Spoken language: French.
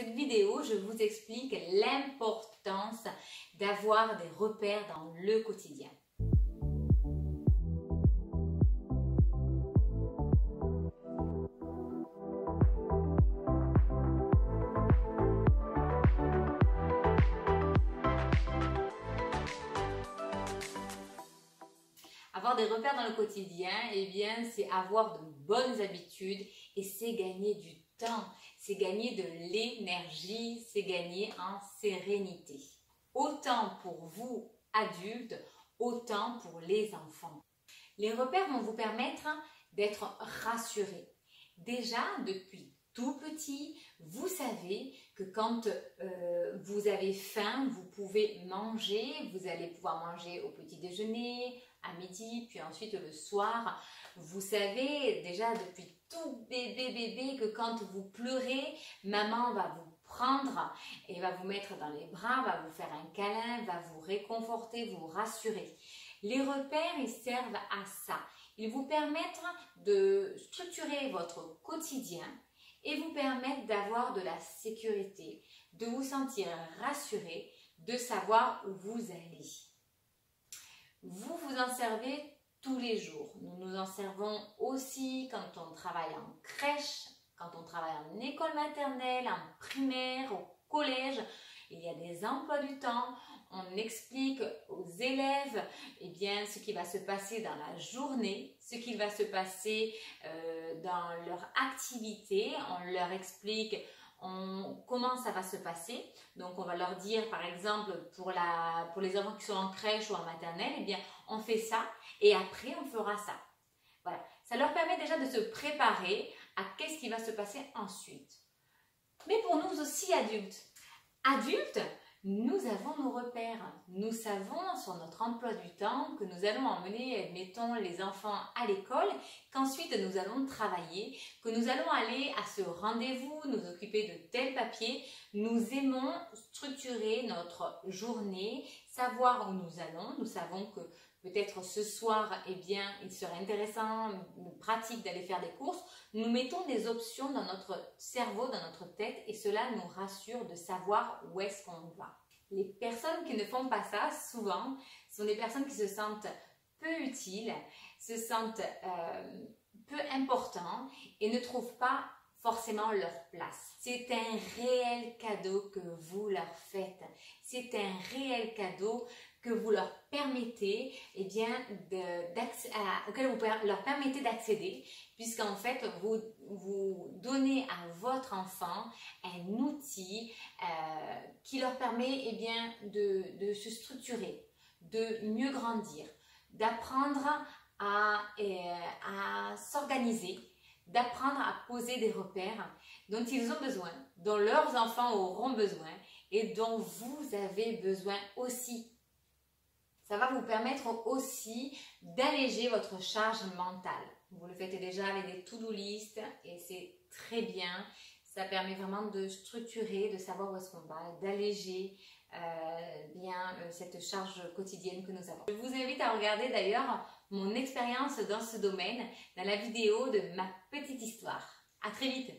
cette vidéo, je vous explique l'importance d'avoir des repères dans le quotidien. Avoir des repères dans le quotidien, eh bien, c'est avoir de bonnes habitudes et c'est gagner du temps, c'est gagner de l'énergie, c'est gagner en sérénité. Autant pour vous, adultes, autant pour les enfants. Les repères vont vous permettre d'être rassurés. Déjà, depuis tout petit, vous savez que quand vous avez faim, vous pouvez manger, vous allez pouvoir manger au petit déjeuner, à midi, puis ensuite le soir. Vous savez déjà depuis tout bébé que quand vous pleurez, maman va vous prendre et va vous mettre dans les bras, va vous faire un câlin, va vous réconforter, vous rassurer. Les repères, ils servent à ça. Ils vous permettent de structurer votre quotidien et vous permettent d'avoir de la sécurité, de vous sentir rassuré, de savoir où vous allez. Vous vous en servez tous les jours. Nous nous en servons aussi quand on travaille en crèche, quand on travaille en école maternelle, en primaire, au collège. Il y a des emplois du temps. On explique aux élèves ce qui va se passer dans la journée, ce qui va se passer dans leur activité. On leur explique comment ça va se passer. Donc on va leur dire par exemple pour les enfants qui sont en crèche ou en maternelle, on fait ça et après on fera ça. Voilà, ça leur permet déjà de se préparer à qu'est-ce qui va se passer ensuite. Mais pour nous aussi adultes, nous avons nos repères. Nous savons sur notre emploi du temps que nous allons emmener, mettons, les enfants à l'école, qu'ensuite nous allons travailler, que nous allons aller à ce rendez-vous, nous occuper de tel papier. Nous aimons structurer notre journée, savoir où nous allons. Nous savons que peut-être ce soir, il serait intéressant, pratique d'aller faire des courses. Nous mettons des options dans notre cerveau, dans notre tête et cela nous rassure de savoir où est-ce qu'on va. Les personnes qui ne font pas ça, souvent, sont des personnes qui se sentent peu utiles, se sentent peu importants et ne trouvent pas forcément leur place. C'est un réel cadeau que vous leur faites. C'est un réel cadeau que vous leur permettez, auquel vous leur permettez d'accéder, puisqu'en fait, vous donnez à votre enfant un outil qui leur permet de se structurer, de mieux grandir, d'apprendre à s'organiser, d'apprendre à poser des repères dont ils ont besoin, dont leurs enfants auront besoin et dont vous avez besoin aussi. Ça va vous permettre aussi d'alléger votre charge mentale. Vous le faites déjà avec des to-do list et c'est très bien. Ça permet vraiment de structurer, de savoir où est-ce qu'on va, d'alléger cette charge quotidienne que nous avons. Je vous invite à regarder d'ailleurs mon expérience dans ce domaine dans la vidéo de ma petite histoire. À très vite!